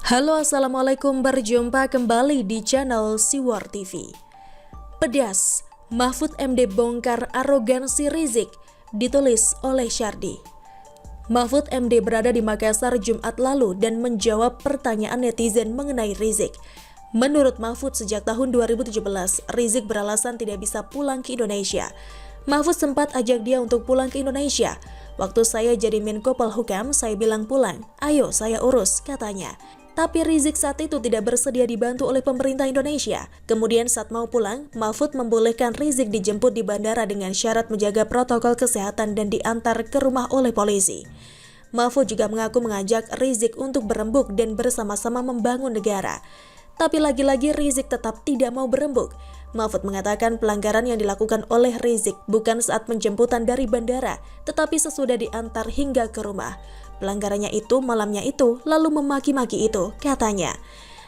Halo, assalamualaikum, berjumpa kembali di channel Siwar TV. Pedas, Mahfud MD bongkar arogansi Rizik, ditulis oleh Syardi. Mahfud MD berada di Makassar Jumat lalu dan menjawab pertanyaan netizen mengenai Rizik. Menurut Mahfud, sejak tahun 2017, Rizik beralasan tidak bisa pulang ke Indonesia. Mahfud sempat ajak dia untuk pulang ke Indonesia. Waktu saya jadi Menko Polhukam, saya bilang pulang. Ayo, saya urus, katanya. Tapi Rizik saat itu tidak bersedia dibantu oleh pemerintah Indonesia. Kemudian saat mau pulang, Mahfud membolehkan Rizik dijemput di bandara dengan syarat menjaga protokol kesehatan dan diantar ke rumah oleh polisi. Mahfud juga mengaku mengajak Rizik untuk berembuk dan bersama-sama membangun negara. Tapi lagi-lagi Rizik tetap tidak mau berembuk. Mahfud mengatakan pelanggaran yang dilakukan oleh Rizik bukan saat penjemputan dari bandara, tetapi sesudah diantar hingga ke rumah. Pelanggarannya itu malamnya itu, lalu memaki-maki itu, katanya.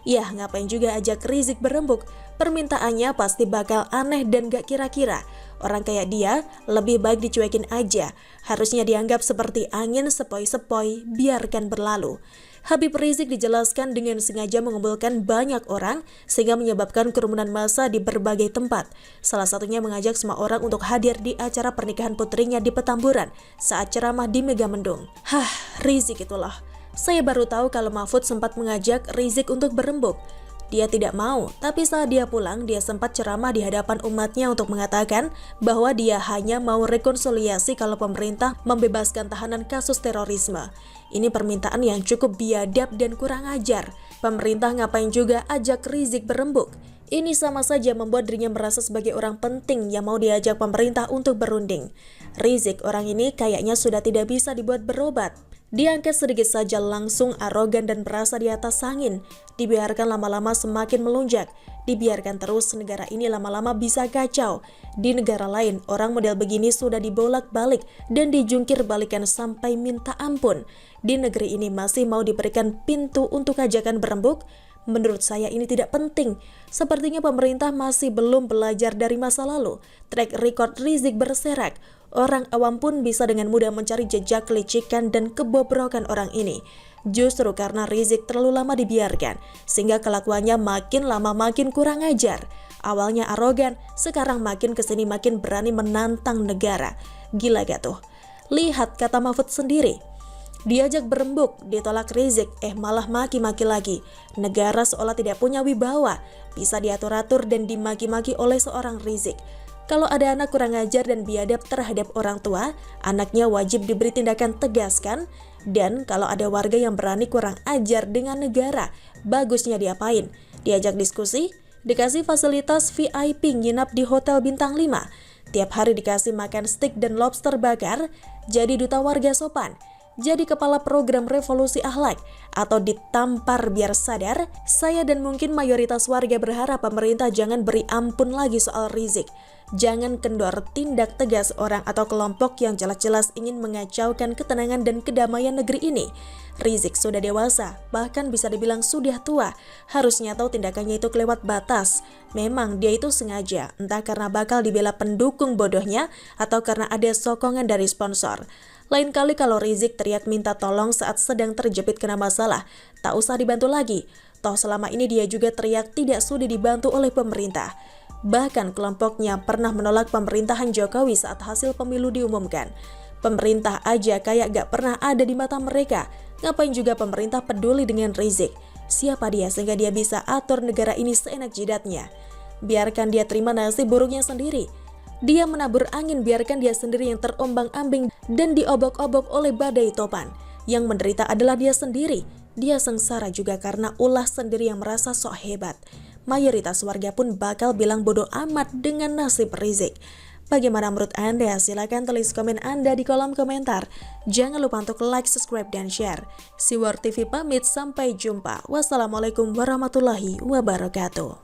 Yah, ngapain juga ajak Rizik berembuk? Permintaannya pasti bakal aneh dan gak kira-kira. Orang kayak dia lebih baik dicuekin aja. Harusnya dianggap seperti angin sepoi-sepoi, biarkan berlalu. Habib Rizik dijelaskan dengan sengaja mengumpulkan banyak orang sehingga menyebabkan kerumunan massa di berbagai tempat. Salah satunya mengajak semua orang untuk hadir di acara pernikahan putrinya di Petamburan saat ceramah di Megamendung. Rizik itulah. Saya baru tahu kalau Mahfud sempat mengajak Rizik untuk berembuk. Dia tidak mau, tapi saat dia pulang, dia sempat ceramah di hadapan umatnya untuk mengatakan bahwa dia hanya mau rekonsiliasi kalau pemerintah membebaskan tahanan kasus terorisme. Ini permintaan yang cukup biadab dan kurang ajar. Pemerintah ngapain juga ajak Rizik berembuk? Ini sama saja membuat dirinya merasa sebagai orang penting yang mau diajak pemerintah untuk berunding. Rizik orang ini kayaknya sudah tidak bisa dibuat berobat. Diangkat sedikit saja langsung arogan dan berasa di atas angin. Dibiarkan lama-lama semakin melunjak. Dibiarkan terus negara ini lama-lama bisa kacau. Di negara lain, orang model begini sudah dibolak-balik dan dijungkir balikan sampai minta ampun. Di negeri ini masih mau diberikan pintu untuk ajakan berembuk? Menurut saya ini tidak penting. Sepertinya pemerintah masih belum belajar dari masa lalu. Track record Rizik berserak. Orang awam pun bisa dengan mudah mencari jejak kelicikan dan kebobrokan orang ini. Justru karena Rizik terlalu lama dibiarkan, sehingga kelakuannya makin lama makin kurang ajar. Awalnya arogan, sekarang makin kesini makin berani menantang negara. Gila gak tuh? Lihat kata Mahfud sendiri. Diajak berembuk, ditolak Rizik, malah maki-maki lagi. Negara seolah tidak punya wibawa, bisa diatur-atur dan dimaki-maki oleh seorang Rizik. Kalau ada anak kurang ajar dan biadab terhadap orang tua, anaknya wajib diberi tindakan tegas kan? Dan kalau ada warga yang berani kurang ajar dengan negara, bagusnya diapain? Diajak diskusi? Dikasih fasilitas VIP nginap di hotel bintang 5? Tiap hari dikasih makan steak dan lobster bakar? Jadi duta warga sopan? Jadi kepala program revolusi akhlak, atau ditampar biar sadar? Saya dan mungkin mayoritas warga berharap pemerintah jangan beri ampun lagi soal Rizik. Jangan kendor tindak tegas orang atau kelompok yang jelas-jelas ingin mengacaukan ketenangan dan kedamaian negeri ini. Rizik sudah dewasa, bahkan bisa dibilang sudah tua. Harusnya tahu tindakannya itu kelewat batas. Memang dia itu sengaja, entah karena bakal dibela pendukung bodohnya atau karena ada sokongan dari sponsor. Lain kali kalau Rizik teriak minta tolong saat sedang terjepit kena masalah, tak usah dibantu lagi. Toh selama ini dia juga teriak tidak sudi dibantu oleh pemerintah. Bahkan kelompoknya pernah menolak pemerintahan Jokowi saat hasil pemilu diumumkan. Pemerintah aja kayak gak pernah ada di mata mereka. Ngapain juga pemerintah peduli dengan Rizik? Siapa dia sehingga dia bisa atur negara ini seenak jidatnya? Biarkan dia terima nasib buruknya sendiri. Dia menabur angin, biarkan dia sendiri yang terombang-ambing dan diobok-obok oleh badai topan. Yang menderita adalah dia sendiri. Dia sengsara juga karena ulah sendiri yang merasa sok hebat. Mayoritas warga pun bakal bilang bodoh amat dengan nasib Rizik. Bagaimana menurut Anda? Silahkan tulis komen Anda di kolom komentar. Jangan lupa untuk like, subscribe, dan share. Siwar TV pamit, sampai jumpa. Wassalamualaikum warahmatullahi wabarakatuh.